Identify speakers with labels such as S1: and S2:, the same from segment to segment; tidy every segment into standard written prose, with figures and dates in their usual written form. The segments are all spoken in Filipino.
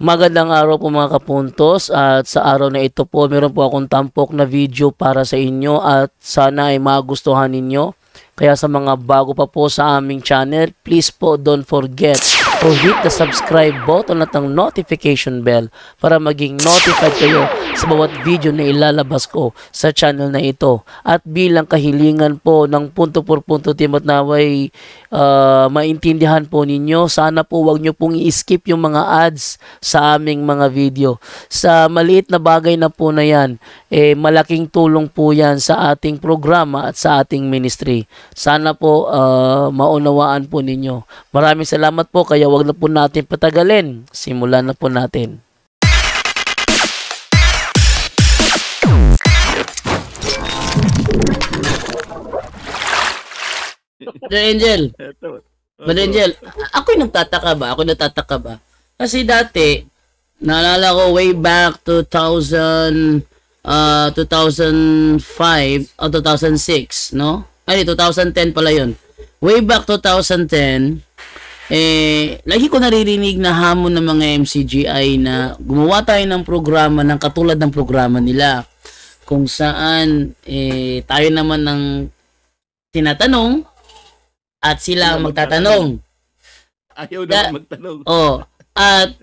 S1: Magandang araw po mga kapuntos, at sa araw na ito po meron po akong tampok na video para sa inyo at sana ay magustuhan ninyo. Kaya sa mga bago pa po sa aming channel, please po don't forget to hit the subscribe button at ang notification bell para maging notified kayo sa bawat video na ilalabas ko sa channel na ito. At bilang kahilingan po ng punto por punto team at naway maintindihan po ninyo, sana po wag nyo pong i-skip yung mga ads sa aming mga video. Sa maliit na bagay na po na yan, malaking tulong po yan sa ating programa at sa ating ministry. Sana po maunawaan po ninyo. Maraming salamat po, kaya wag na po natin patagalin. Simulan na po natin. Brother Angel, Brother Angel, ako'y nagtataka ba? Kasi dati, naalala ko way back 2005 o 2006, no? Ay, 2010 pala yun. Way back 2010, lagi ko naririnig na hamon ng mga MCGI na gumawa tayo ng programa ng katulad ng programa nila. Kung saan, tayo naman ng tinatanong at sila ang magtatanong.
S2: Ayaw na magtanong.
S1: At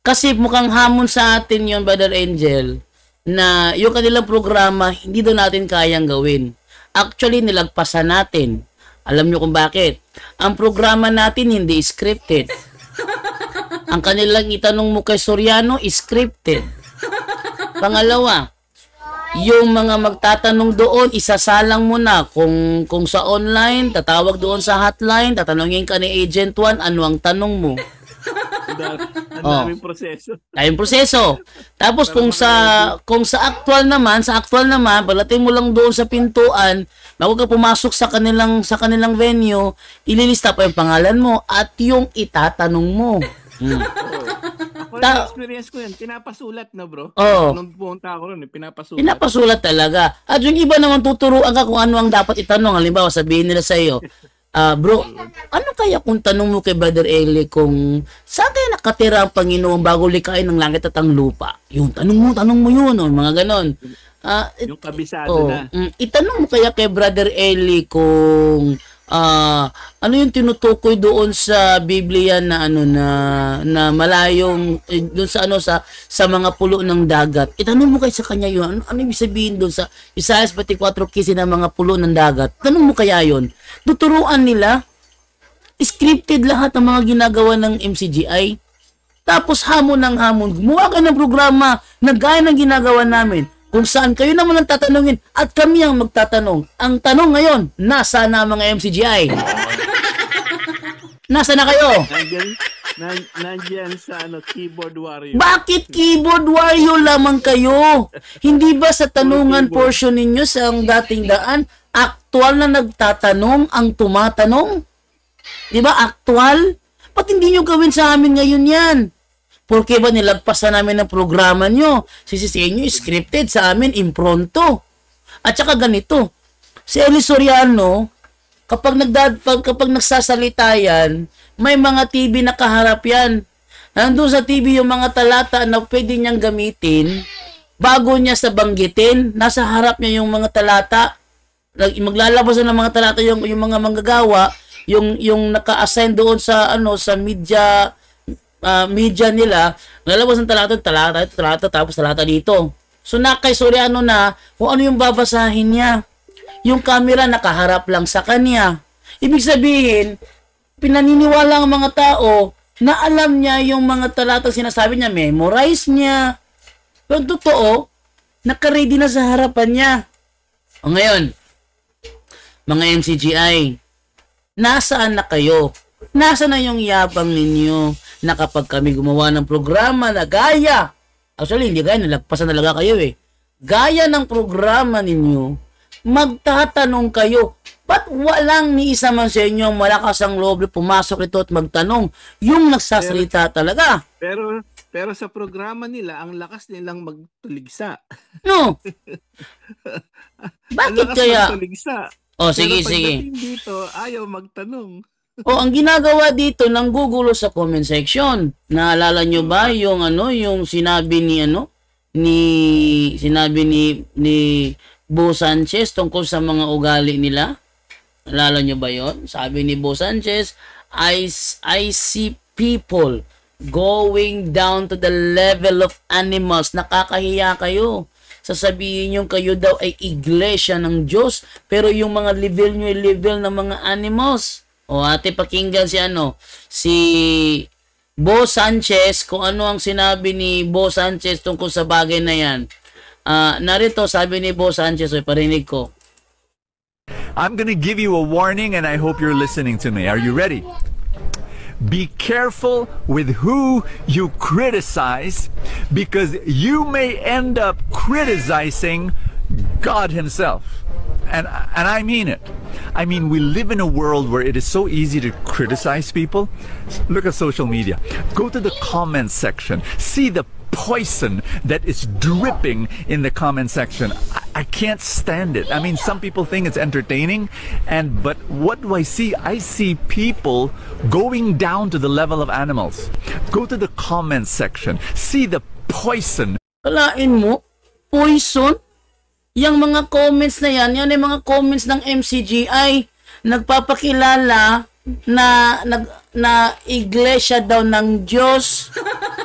S1: kasi mukhang hamon sa atin yon, Brother Angel, na yung kanilang programa, hindi doon natin kayang gawin. Actually, nilagpasan natin. Alam nyo kung bakit? Ang programa natin hindi scripted. Ang kanilang itanong mo kay Soriano, scripted. Pangalawa, yung mga magtatanong doon, isasalang mo na kung sa online, tatawag doon sa hotline, tatanungin ka ni Agent 1, ano ang tanong mo?
S2: Ang daming proseso.
S1: Daming proseso. Tapos kung sa actual naman, palating mo lang doon sa pintuan, bago ka pumasok sa kanilang venue, ililista pa yung pangalan mo at yung itatanong mo.
S2: Experience ko yan, pinapasulat na bro. Nung pumunta ako ron,
S1: pinapasulat talaga. At yung iba naman tuturuan ka kung ano ang dapat itanong. Halimbawa, sabihin nila sa iyo, bro, ano kaya kung tanong mo kay Brother Eli kung saan kaya nakatira ang Panginoon bago likain ng langit at ang lupa? Yung tanong mo yun, mga ganon.
S2: Yung kabisado na.
S1: Itanong mo kaya kay Brother Eli kung ano yung tinutukoy doon sa Biblia na na malayong doon sa mga pulo ng dagat. Itanong mo kaya sa kanya yun. Ano ibig sabihin doon sa Isaiah 24:15 ng mga pulo ng dagat? Tanong mo kaya yun. Tuturuan nila. Scripted lahat ng mga ginagawa ng MCGI. Tapos hamon ng hamon. Gumawa ka ng programa na gaya ng ginagawa namin. Kung saan kayo naman ang tatanungin at kami ang magtatanong. Ang tanong ngayon, nasa na mga MCGI? Nasa na kayo?
S2: Nandiyan sa keyboard warrior.
S1: Bakit keyboard warrior lamang kayo? Hindi ba sa tanungan portion ninyo sa dating daan, aktual na nagtatanong ang tumatanong? Di ba aktual? Ba't hindi nyo gawin sa amin ngayon yan? Porque ba nilagpasan namin ng programa nyo? Sisisihin nyo, scripted, sa amin, impronto. At saka ganito, si Eli Soriano, kapag nagsasalita yan, may mga TV na kaharap yan. Nandun sa TV yung mga talata na pwede niyang gamitin, bago niya sa banggitin, nasa harap niya yung mga talata, maglalabas na ng mga talata yung mga manggagawa, yung naka-assign doon sa media nila, lalabas ng talata, tapos talata dito. So kay Soriano na kung ano yung babasahin niya. Yung camera nakaharap lang sa kanya. Ibig sabihin, pinaniniwala ang mga tao na alam niya yung mga talata sinasabi niya, memorize niya. Pero totoo, naka-ready na sa harapan niya. O ngayon, mga MCGI, nasaan na kayo? Nasaan na yung yabang ninyo? Na kapag kami gumawa ng programa na gaya, actually hindi gaya, nalagpasan talaga kayo gaya ng programa ninyo, magtatanong kayo, ba't walang ni isa man sa inyo malakas ang loob pumasok ito at magtanong, yung nagsasalita talaga.
S2: Pero sa programa nila, ang lakas nilang magtuligsa.
S1: No. Bakit kaya?
S2: Magtuligsa.
S1: Sige.
S2: Dito, ayaw magtanong.
S1: O ang ginagawa dito, nanggugulo sa comment section. Naalala nyo ba yung yung sinabi ni Bo Sanchez tungkol sa mga ugali nila? Naalala nyo ba yon? Sabi ni Bo Sanchez, I see people going down to the level of animals. Nakakahiya kayo. Sasabihin nyo kayo daw ay iglesia ng Diyos, pero yung mga level nyo ay level ng mga animals. O ate, pakinggan si Bo Sanchez, kung ano ang sinabi ni Bo Sanchez tungkol sa bagay na yan. Narito, sabi ni Bo Sanchez, parinig ko.
S3: I'm gonna give you a warning and I hope you're listening to me. Are you ready? Be careful with who you criticize, because you may end up criticizing God Himself. And I mean it. I mean, we live in a world where it is so easy to criticize people. Look at social media. Go to the comments section. See the poison that is dripping in the comment section. I can't stand it. I mean, some people think it's entertaining, but what do I see? I see people going down to the level of animals. Go to the comments section. See the poison.
S1: Kalain mo, poison? Yang mga comments na yan ay mga comments ng MCGI. Nagpapakilala na iglesia daw ng Diyos.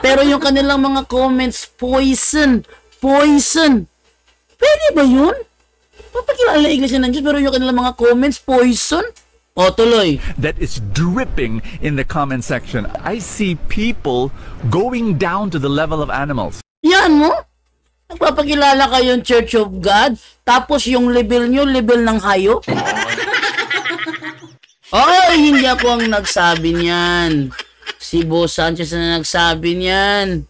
S1: Pero yung kanilang mga comments, poison. Poison. Pwede ba yun? Papakilala na iglesia ng Diyos, pero yung kanilang mga comments, poison? O, tuloy.
S3: That is dripping in the comment section. I see people going down to the level of animals.
S1: Yan mo? Nagpapakilala kayong Church of God, tapos yung level nyo, level ng hayop? Oy, hindi ako ang nagsabi niyan. Si Bo Sanchez na nagsabi niyan.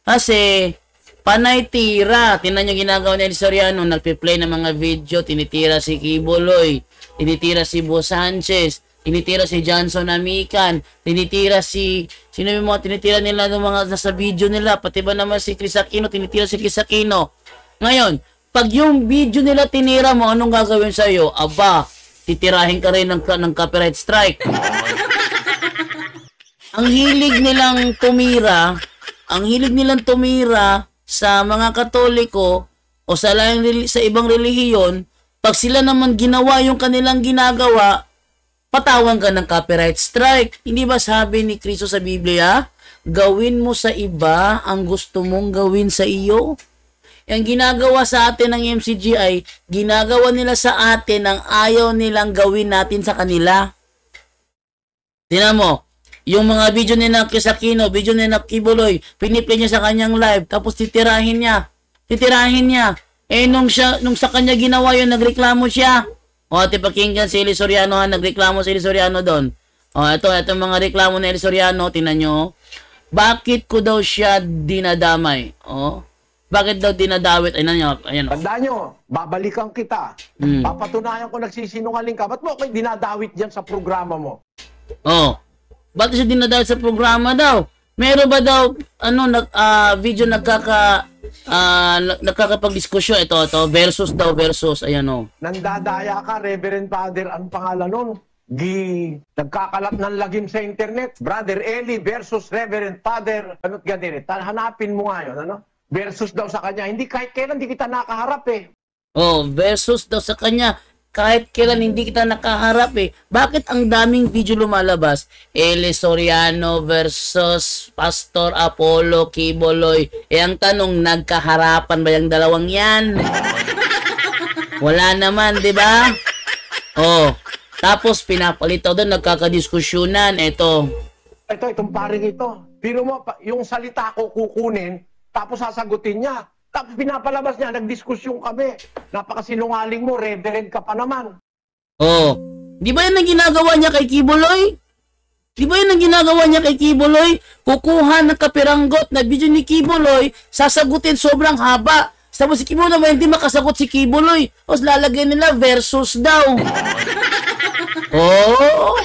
S1: Kasi, panay tira. Tingnan nyo ginagawa ni El Soriano, nagpe-play ng mga video, tinitira si Kibuloy, tinitira si Bo Sanchez, tinitira si Johnson Amican, tinitira sino yung mga tinitira nila ng mga nasa video nila, pati ba naman si Chris Aquino, tinitira si Chris Aquino. Ngayon, pag yung video nila tinira mo, anong gagawin sa'yo? Aba, titirahin ka rin ng copyright strike. Ang hilig nilang tumira sa mga Katoliko o sa ibang relihiyon, pag sila naman ginawa yung kanilang ginagawa, patawan ka ng copyright strike. Hindi ba sabi ni Kristo sa Biblia, gawin mo sa iba ang gusto mong gawin sa iyo? Ang ginagawa sa atin ng MCGI, ginagawa nila sa atin ang ayaw nilang gawin natin sa kanila. Tingnan mo, yung mga video ni Chris Aquino, video ni Kibuloy, piniplay niya sa kanyang live, tapos titirahin niya. Nung sa kanya ginawa yun, nagreklamo siya. O, ate, pakinggan si Eli Soriano, nagreklamo si Eli Soriano doon. O, ito mga reklamo ni Eli Soriano, tingnan nyo. Bakit ko daw siya dinadamay? O, bakit daw dinadawit? Ayan.
S4: Tandaan nyo, babalikan kita. Papatunayan ko nagsisinungaling ka. Ba't mo ako dinadawit dyan sa programa mo?
S1: Oh, bakit siya dinadawit sa programa daw? Meron ba daw, video nakakapag-diskusyon? Ito, versus, ayan o.
S4: Nandadaya ka, Reverend Father, ang pangalan nun? Nagkakalat ng lagim sa internet. Brother Eli versus Reverend Father. Ano't ganito? Hanapin mo nga yun, versus daw sa kanya. Hindi kahit kailan hindi kita nakaharap eh.
S1: Oh, versus daw sa kanya. Kahit kailan hindi kita nakaharap eh. Bakit ang daming video lumalabas? Eli Soriano versus Pastor Apollo Kibuloy. Ang tanong, nagkaharapan ba yung dalawang yan? Wala naman, di ba? Oh, tapos pinapalitaw doon, nagkakadiskusyonan.
S4: Itong paring ito. Pero mo, yung salita ko kukunin, tapos sasagutin niya. Tapos pinapalabas niya, nagdiskusyon kami. Napakasinungaling mo, reverend ka pa naman.
S1: Oh, di ba yan ang ginagawa niya kay Kibuloy? Kukuha ng kapiranggot na video ni Kibuloy, sasagutin sobrang haba. Tapos si Kibuloy naman hindi makasagot si Kibuloy. Tapos lalagyan nila versus daw. Oh,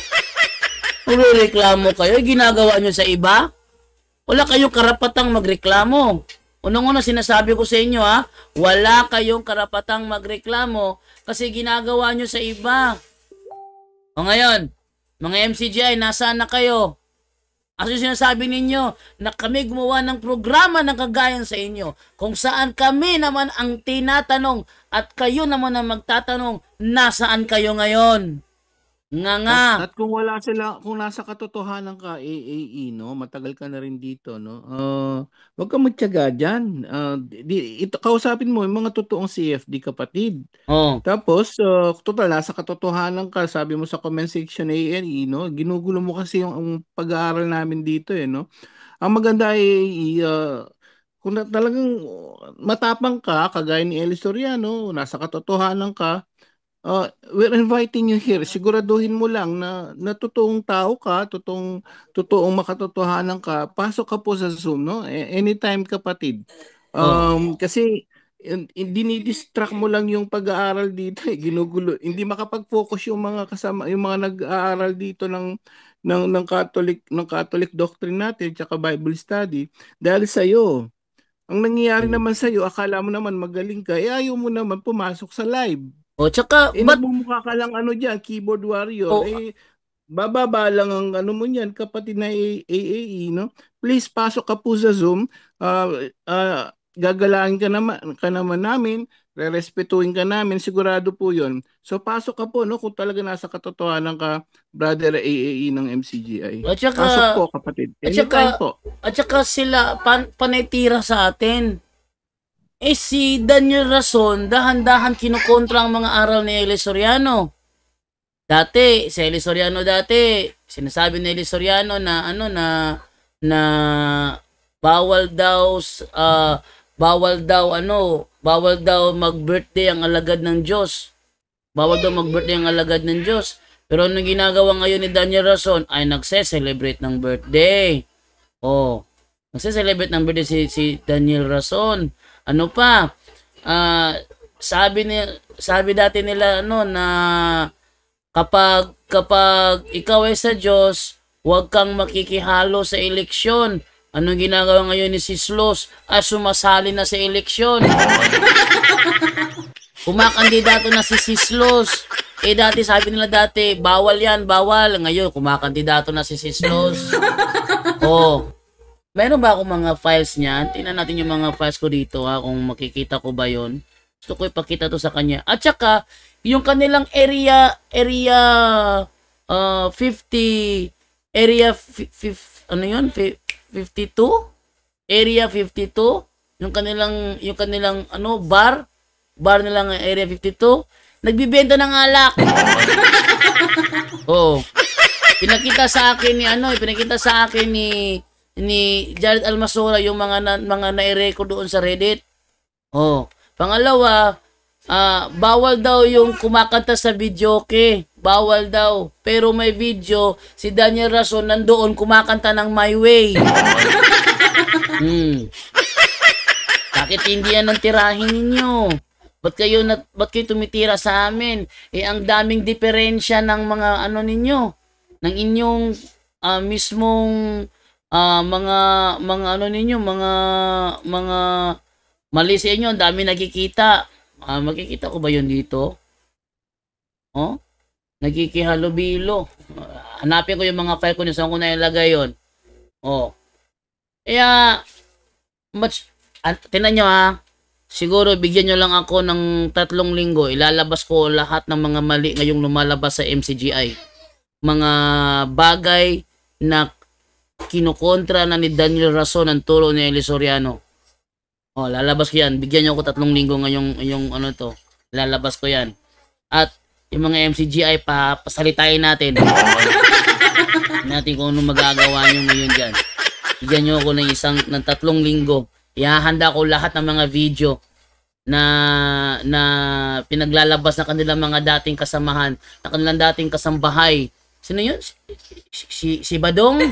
S1: reklamo kayo, ginagawa niyo sa iba? Wala kayong karapatang magreklamo. Unang-una sinasabi ko sa inyo wala kayong karapatang magreklamo kasi ginagawa nyo sa iba. O ngayon, Mga MCGI, nasaan na kayo? Ano sinasabi ninyo na kami gumawa ng programa na kagaya sa inyo kung saan kami naman ang tinatanong at kayo naman ang magtatanong nasaan kayo ngayon? Nga.
S2: At kung kung nasa katotohanan ka, AAE, no, matagal ka na rin dito, no, wag kang magtiyaga dyan. Kausapin mo yung mga totoong CFD kapatid.
S1: Oh.
S2: Tapos, total, nasa katotohanan ka, sabi mo sa comment section AAE, no, ginugulo mo kasi yung pag-aaral namin dito, no. Ang maganda ay, kung talagang matapang ka, kagaya ni Eli Soriano, nasa katotohanan ka, we're inviting you here. Siguraduhin mo lang na totoong tao ka, totoong makatotohanan ka. Pasok ka po sa Zoom, no? Anytime, kapatid. Kasi dinidistract mo lang yung pag-aaral dito, ginugulo. Hindi makapag-focus yung mga kasama, yung mga nag-aaral dito ng Catholic doctrine natin, tsaka Bible study dahil sa iyo. Ang nangyayari naman sa iyo, akala mo naman magaling ka, ayaw mo naman pumasok sa live.
S1: Tsaka,
S2: nagmumukha ka lang dyan, keyboard warrior. Bababa lang ang mo niyan, kapatid na AAE, no? Please, pasok ka po sa Zoom. Gagalangin ka naman namin, rerespetuhin ka namin, sigurado po yon. So, pasok ka po, no? Kung talaga nasa katotohanan ka, brother AAE ng MCGI. Pasok po, kapatid.
S1: At saka sila, panitira sa atin. Si Daniel Rason, dahan-dahan kinukontra ang mga aral ni Eli Soriano. Si Eli Soriano sinasabi ni Eli Soriano na na bawal daw mag-birthday ang alagad ng Diyos. Bawal daw mag-birthday ang alagad ng Diyos. Pero anong ginagawa ngayon ni Daniel Rason ay nagse-celebrate ng birthday. Nagse-celebrate ng birthday si Daniel Rason. Ano pa? Sabi dati nila na kapag ikaw ay sa Diyos, huwag kang makikihalo sa eleksyon. Anong ginagawa ngayon ni Sislos? Sumasali na sa eleksyon. Kumakandidato na si Sislos. Dati sabi nila bawal yan, bawal. Ngayon, kumakandidato na si Sislos. Meron ba akong mga files niyan? Tingnan natin yung mga files ko dito, kung makikita ko ba yon. Gusto ko ipakita to sa kanya. At saka, yung kanilang area 52, area 52? Area 52? Yung kanilang bar nilang area 52, nagbibenta ng alak. Pinakita sa akin ni Jared Almasora yung mga nai-record doon sa Reddit. Pangalawa, bawal daw yung kumakanta sa videoke. Bawal daw. Pero may video, si Daniel Rason nandoon kumakanta ng My Way. Bakit hindi yan ang tirahin ninyo? Ba't kayo tumitira sa amin? Ang daming diferensya ng mga ninyo, ng inyong mismong mga mali sa inyo, ang dami nakikita. Makikita ko ba yun dito? Nagkikihalubilo. Hanapin ko yung mga file ko, saan ko na ilagay yun. Tinan nyo siguro bigyan nyo lang ako ng 3 linggo, ilalabas ko lahat ng mga mali ngayong lumalabas sa MCGI. Mga bagay na kinukontra na ni Daniel Rason ang turo ni Eli Soriano. Lalabas ko yan. Bigyan nyo ako 3 linggo ngayong lalabas ko yan. At yung mga MCGI pasalitain natin. Natin kung ano magagawa nyo ngayon dyan. Bigyan nyo ako ng 3 linggo. Ihahanda ko lahat ng mga video na pinaglalabas na kanilang mga dating kasamahan, na kanilang dating kasambahay. Sino yun? Si Badong?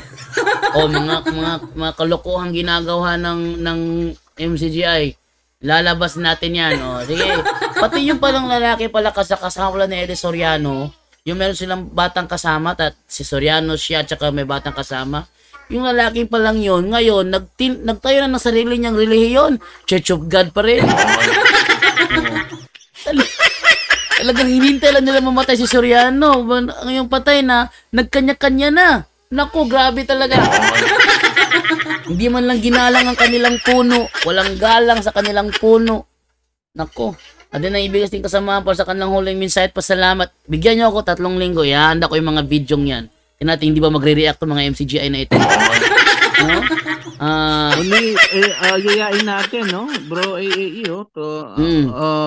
S1: Mga kalokohang ginagawa ng MCGI. Lalabas natin yan. Sige. Pati yung palang lalaki pala kasama ni Eli Soriano, yung meron silang batang kasama, at si Soriano siya, tsaka may batang kasama. Yung lalaki pa lang yun, ngayon, nagtayo na ng sarili niyang relihiyon. Church of God pa rin. Talagang hinintay lang nila mamatay si Soriano. Ngayong patay na, nagkanya-kanya na. Naku, grabe talaga. Hindi man lang ginalang ang kanilang puno. Walang galang sa kanilang puno. Naku. At din ang ibigas din kasama para sa kanilang huling mensahe at pasalamat. Bigyan niyo ako 3 linggo. Ihahanda ko yung mga videong yan. Tingnan natin, hindi ba magre-react ng mga MCGI na ito? No?
S2: Yayain natin, no? Bro AAE,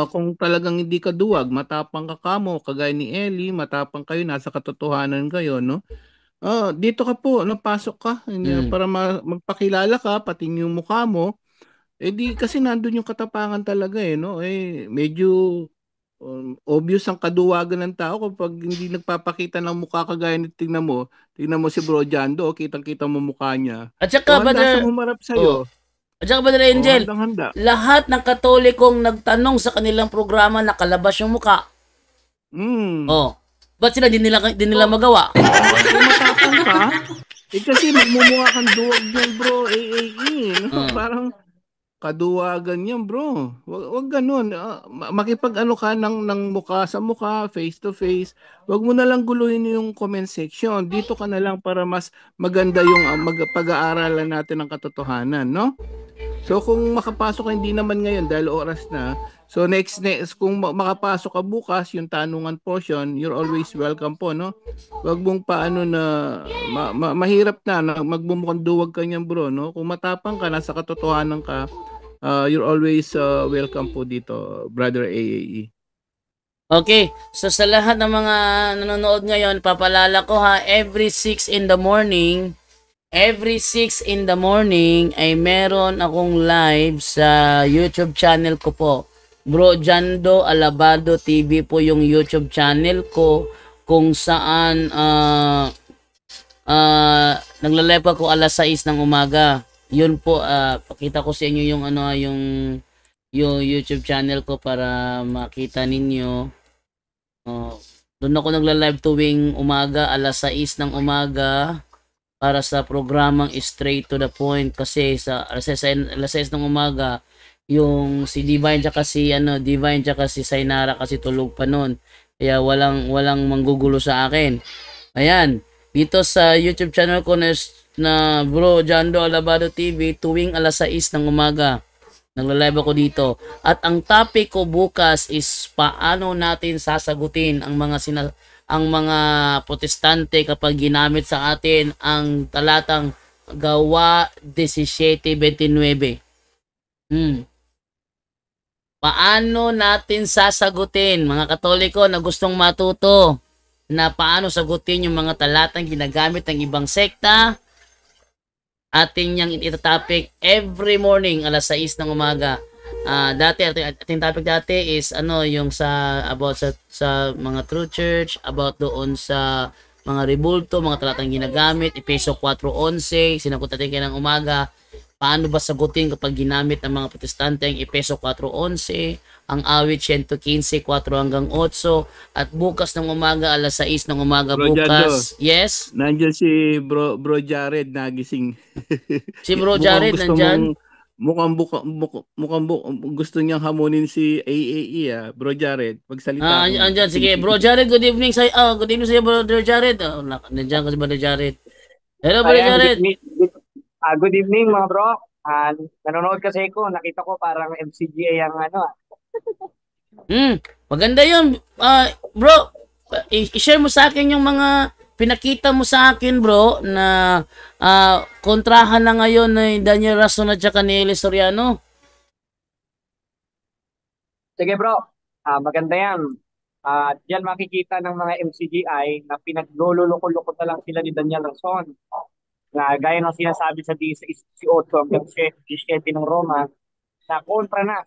S2: kung talagang hindi ka duwag, matapang ka kamo, kagaya ni Ellie, matapang kayo, nasa katotohanan kayo, no? Dito ka po, napasok ka, para magpakilala ka, pati yung mukha mo. Di kasi nandun yung katapangan talaga no? Medyo obvious ang kaduwagan ng tao kapag hindi nagpapakita ng mukha kagaya ni tingnan mo si Bro Jando, kitang-kita mo mukha niya.
S1: At saka
S2: handa sa humarap sa'yo.
S1: At saka Brother Angel,
S2: handang-handa.
S1: Lahat ng Katolikong nagtanong sa kanilang programa nakalabas yung mukha. Ba't sila din nila magawa?
S2: Kung matapang ka, kasi magmumukha kang duwag yan, bro, no? Parang kaduwagan yan, bro. Wag ganun. Makipag-ano ka ng mukha sa mukha, face to face. Wag mo na lang guluhin yung comment section. Dito ka na lang para mas maganda yung pag-aaralan natin ng katotohanan, no? So kung makapasok ka, hindi naman ngayon dahil oras na. So next kung makapasok ka bukas yung tanungan portion, you're always welcome po, no? Wag mong paano na mahirap na magbumukhang duwag ka niyan, bro, no? Kung matapang ka, nasa katotohanan ka, you're always welcome po dito, Brother AAE.
S1: Okay, so sa lahat ng mga nanonood ngayon, papalala ko ha, every 6 in the morning ay meron akong live sa YouTube channel ko po. Bro Jando Alabado TV po yung YouTube channel ko, kung saan nagla-live ako alas 6 ng umaga. Yun po, pakita ko sa inyo yung yung YouTube channel ko para makita ninyo. Doon ako nagla-live tuwing umaga, alas 6 ng umaga, para sa programang straight to the point, kasi sa alas 6 ng umaga yung si Divine tsaka si Sainara kasi tulog pa noon. Kaya walang manggugulo sa akin. Ayan, dito sa YouTube channel ko na Bro Jando Alabado TV, tuwing alas 6 ng umaga nagla-live ako dito. At ang topic ko bukas is paano natin sasagutin ang mga protestante kapag ginamit sa atin ang talatang Gawa 17:29. Paano natin sasagutin, mga Katoliko na gustong matuto na paano sagutin yung mga talatang ginagamit ng ibang sekta? Ating yang itatopic every morning alas 6 ng umaga. Ating topic dati is yung about sa mga true church, about doon sa mga rebulto, mga talatang ginagamit, Efeso 4:11, sinagot natin kayo ng umaga. Paano ba sagutin kapag ginamit ng mga protestante ang Efeso 4:11, ang awit 115, 4-8, at bukas ng umaga, alas 6 ng umaga,
S2: Bro
S1: bukas.
S2: Jando,
S1: yes?
S2: Nandiyan si Bro Jared nagising.
S1: Si Bro Jared nandyan?
S2: Mukhang gusto niyang hamunin si AAE, Bro Jared. Magsalita.
S1: Andyan, sige. Bro Jared, good evening sa'yo. Good evening sa'yo, Bro Jared. Nandiyan kasi Bro Jared. Hello, Bro Jared.
S5: Good evening, mga bro. Nanonood kasi ako, nakita ko parang MCGA ang
S1: maganda yun. Bro, i-share mo sa akin yung mga pinakita mo sa akin, bro, na kontrahan na ngayon ni Daniel Rason at saka ni Eli Soriano.
S5: Sige, bro. Maganda yan. Diyan makikita ng mga MCGI na pinagluloko-loko na lang sila ni Daniel Rason. Na gaya ng sinasabi sa 18 hanggang 17 ng Roma, na kontra na.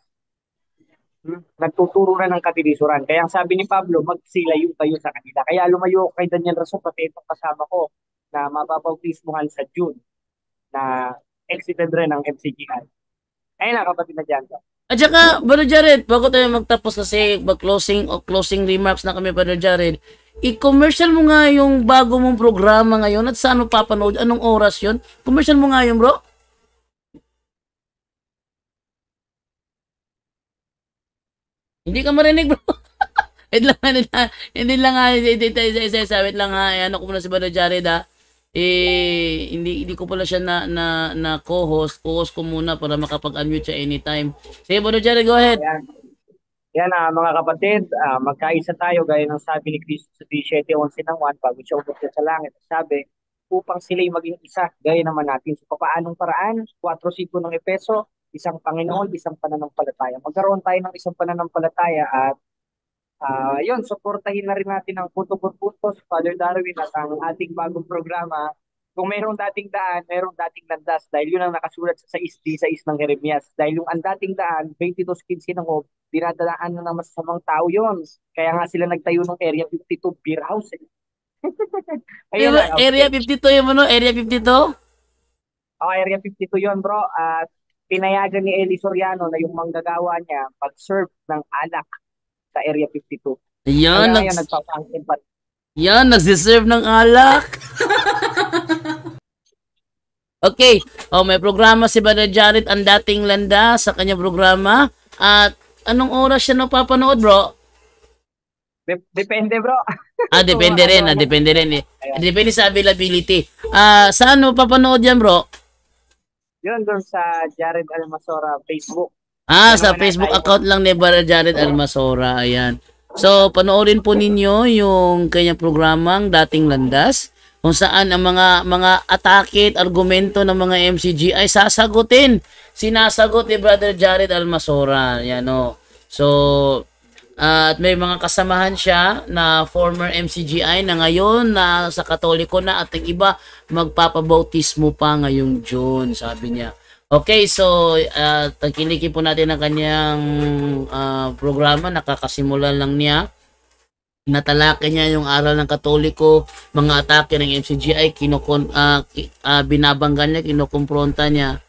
S5: Nagtuturo na ng katilisuran. Kaya ang sabi ni Pablo, magsilayo tayo sa kanila. Kaya lumayo kay Daniel Rason, pati itong kasama ko na mapapautismuhan sa June na exited rin ng MCGI. Ayun na, kapatid na dyan.
S1: At saka, Brother Jared, bago tayo magtapos kasi closing remarks na kami, Brother Jared, i-commercial mo nga yung bago mong programa ngayon at saan mo papanood, anong oras yun? Commercial mo nga yun, bro. Hindi ka marinig, bro. Hindi lang nga, wait lang ha, ano ko muna si Brother Jared ha. Hindi ko pala siya na co-host. Co-host ko muna para makapag-unmute siya anytime. Sige, Brother Jared, go ahead.
S5: Yan. Yan mga kapatid, magkaisa tayo gaya ng sabi ni Cristo sa 17:11 ng 1 bago siya umukit sa langit. Sabi, upang sila'y maging isa, gaya naman natin sa papaanong paraan, 4:5 ng Epeso, isang Panginoon, isang pananampalataya. Magkaroon tayo ng isang pananampalataya at yun, suportahin na rin natin ang Punto por Punto, Father Darwin at ang ating bagong programa. Kung mayroong dating daan, mayroong dating landas dahil yun ang nakasulat sa 6:6 ng Jeremias. Dahil yung ang dating daan, 22:15 ng Hope, dinadaan na ng masasamang tao yun. Kaya nga sila nagtayo ng Area 52 beer house. Ayun lang.
S1: Area 52 yung ano? Area 52?
S5: Area 52 yun bro. At pinayagan ni Eli Soriano na yung manggagawa niya pag-serve ng alak sa Area 52.
S1: Yan,
S5: nagpapangkin pa.
S1: Yan, nagsiserve ng alak. Okay. May programa si Brother Jared, ang dating landa sa kanyang programa. At anong oras siya napapanood, bro?
S5: Depende, bro.
S1: Depende rin. Depende rin. Depende sa availability. Saan mo papanood yan, bro?
S5: Yun, doon sa Jared Almasora Facebook.
S1: Sa Facebook account lang ni Brother Jared Almasora. Ayan. So, panoorin po ninyo yung kanyang programang Dating Landas, kung saan ang mga atake at argumento ng mga MCG ay sinasagot ni Brother Jared Almasora. Yan o. So, at may mga kasamahan siya na former MCGI na ngayon na sa Katoliko na at ang iba magpapabautismo pa ngayong June, sabi niya. Okay, so tagkilikin po natin ang kanyang programa. Nakakasimula lang niya. Natalaki niya yung aral ng Katoliko, mga atake ng MCGI, binabanggan niya, kinukumpronta niya.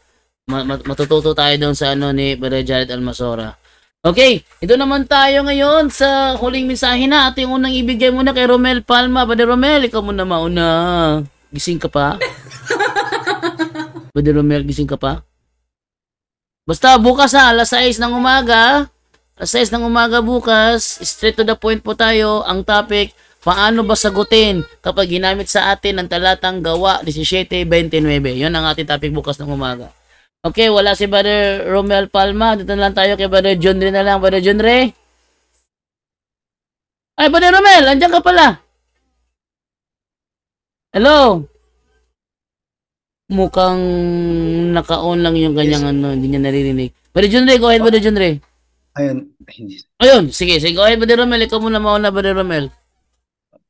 S1: Matututo tayo doon sa ni Brother Jared Almasora. Okay, ito naman tayo ngayon sa huling mensahe na. Ating unang ibigay muna kay Romel Palma. Brother Romel, ikaw muna mauna. Gising ka pa? Brother Romel, gising ka pa? Basta bukas alas 6 ng umaga. Alas 6 ng umaga bukas, straight to the point po tayo. Ang topic, paano ba sagutin kapag ginamit sa atin ang talatang Gawa 17:29? Yun ang ating topic bukas ng umaga. Okay, wala si Brother Romel Palma. Dito na lang tayo kay Brother John Ray na lang. Brother John Ray? Ay, Brother Romel, andyan ka pala. Hello? Mukhang naka-on lang yung kanyang hindi niya naririnig. Brother John Ray, go ahead, Brother John Ray. Ayun, sige, go ahead, Brother Romel. Ikaw muna mauna, Brother Romel.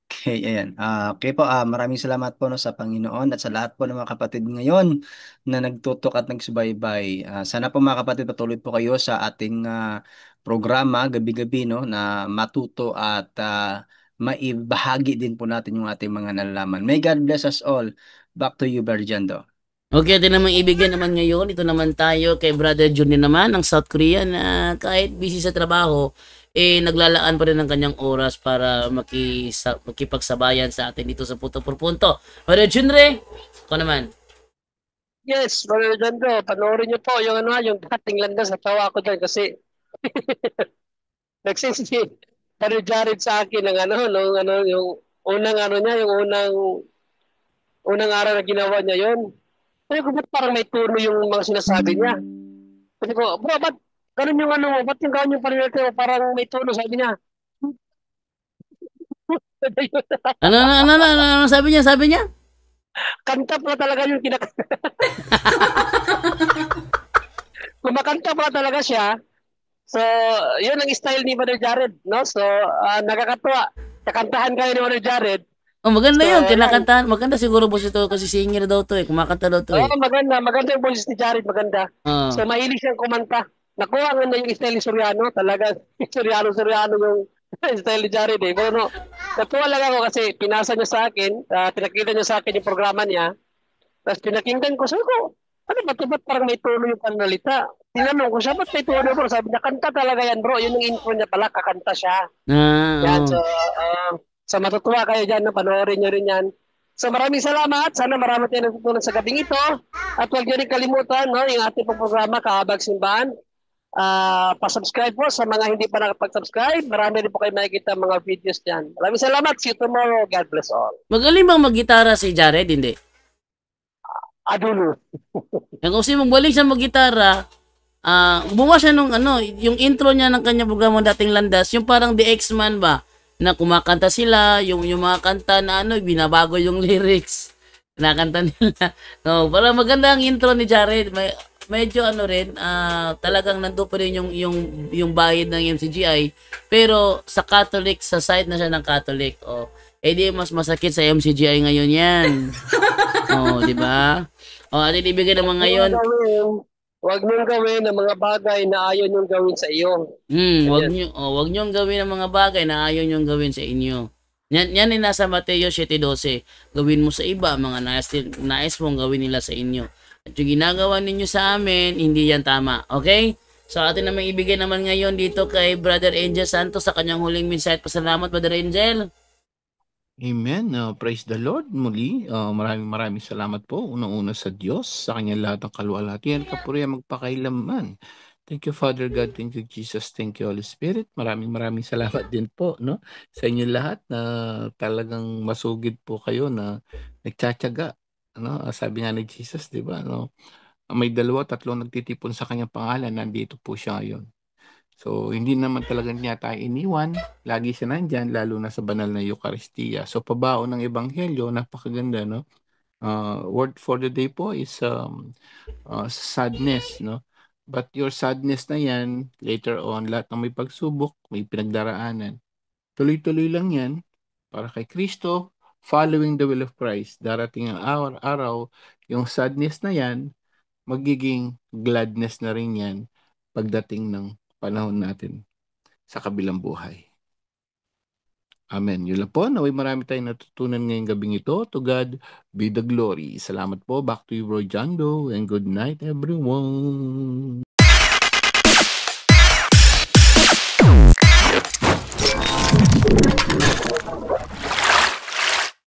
S6: Okay, ayan. Okay po, maraming salamat po sa Panginoon at sa lahat po ng mga kapatid ngayon na nagtutok at nagsubaybay. Sana po mga kapatid patuloy po kayo sa ating programa gabi-gabi na matuto at maibahagi din po natin yung ating mga nalalaman. May God bless us all. Back to you, Berjando.
S1: Okay, ito naman ibigay naman ngayon. Ito naman tayo kay Brother Jun naman ng South Korea na kahit busy sa trabaho, naglalaan pa rin ng kanyang oras para makipagsabayan sa atin dito sa Punto por Punto. Brother Jun ako naman.
S7: Yes, Brother Jando, panoorin niyo po yung dating landas. Natawa ako dyan kasi nagsisi Brother Jared sa akin ng yung unang niya, yung unang araw na ginawa niya yon. Sabi ko, ba't parang may tono yung mga sinasabi niya? Sabi ko, bro, ba't ganun yung ba't yung ganun yung panilate mo, parang may tono, sabi niya.
S1: Ano sabi niya?
S7: Kanta pa talaga yung kinakanta. Kumakanta pa talaga siya. So, yun ang style ni Brother Jared, no? So, nakakatuwa. Kakantahan kayo ni Brother Jared.
S1: Maganda yun, kinakantahan. Maganda siguro boss ito kasi singer daw to kumakanta daw to
S7: maganda yung boses ni Jared, maganda. So mahilig siyang kumanta. Nakuha nga na yung style ni Soriano, talaga Soriano yung style ni Jared Pero natuwa lang ako kasi pinasa niya sa akin, pinakita niya sa akin yung programa niya. Tapos pinakinggan ko, sabi ko, ano ba ito? Ba't parang may tono yung panalita? Tinanong ko siya, ba't may tono bro? Sabi niya, kanta talaga yan bro. Yun yung info niya pala, kakanta siya. Yan, so matutuwa kayo dyan, panoorin nyo rin yan. So maraming salamat. Sana marami tayo natutunan sa gabing ito. At huwag nyo rin kalimutan, yung ating programa, Kahabag Simbahan. Pa-subscribe po sa mga hindi pa nakapag-subscribe. Marami rin po kayo makikita mga videos diyan. Maraming salamat. See you tomorrow. God bless all.
S1: Magaling bang maggitara si Jared? Hindi.
S7: Adulo.
S1: Kung kasi magaling siya maggitara, gumawa siya nung yung intro niya ng kanyang programa dating Landas, yung parang The X-Man ba, na kumakanta sila, yung mga kanta na binabago yung lyrics. Kinakanta nila. No, parang maganda ang intro ni Jared. Medyo rin, talagang nandoon pa rin yung bahid ng MCGI, pero sa Catholic, sa side na siya ng Catholic. Di mas masakit sa MCGI ngayon yan. Di ba? Atin ibigay naman ngayon.
S7: Huwag niyong gawin ang mga bagay na ayaw niyong gawin sa iyo.
S1: Huwag niyong gawin ang mga bagay na ayaw niyong gawin sa inyo. Yan ay nasa Mateo 7:12. Gawin mo sa iba mga nais mong gawin nila sa inyo. At yung ginagawa ninyo sa amin, hindi yan tama. Okay? So atin naman ibigay naman ngayon dito kay Brother Angel Santos sa kanyang huling mensahe. Pasalamat, Brother Angel.
S2: Amen. Praise the Lord muli. Maraming salamat po. Unang-una sa Diyos, sa kanyang lahat ng kaluwalhatian, kapurihan magpakailanman. Thank you, Father God. Thank you, Jesus. Thank you, Holy Spirit. Maraming salamat din po sa inyo lahat na talagang masugid po kayo na nagtsatsaga. Sabi nga ni Jesus, di ba? May 2-3 nagtitipon sa kanyang pangalan, nandito po siya ngayon. So, hindi naman talaga niya tayo iniwan. Lagi siya nandyan, lalo na sa banal na Eucharistia. So, pabaon ng Ebanghelyo, napakaganda, no? Word for the day po is sadness, no? But your sadness na yan, later on, lahat ng may pagsubok, may pinagdaraanan. Tuloy-tuloy lang yan, para kay Kristo, following the will of Christ. Darating ang araw, yung sadness na yan, magiging gladness na rin yan pagdating ng panahon natin sa kabilang buhay. Amen. Yun lang po. Naway marami tayong natutunan ngayong gabing ito. To God be the glory. Salamat po. Back to you, Bro John Doe. And good night, everyone.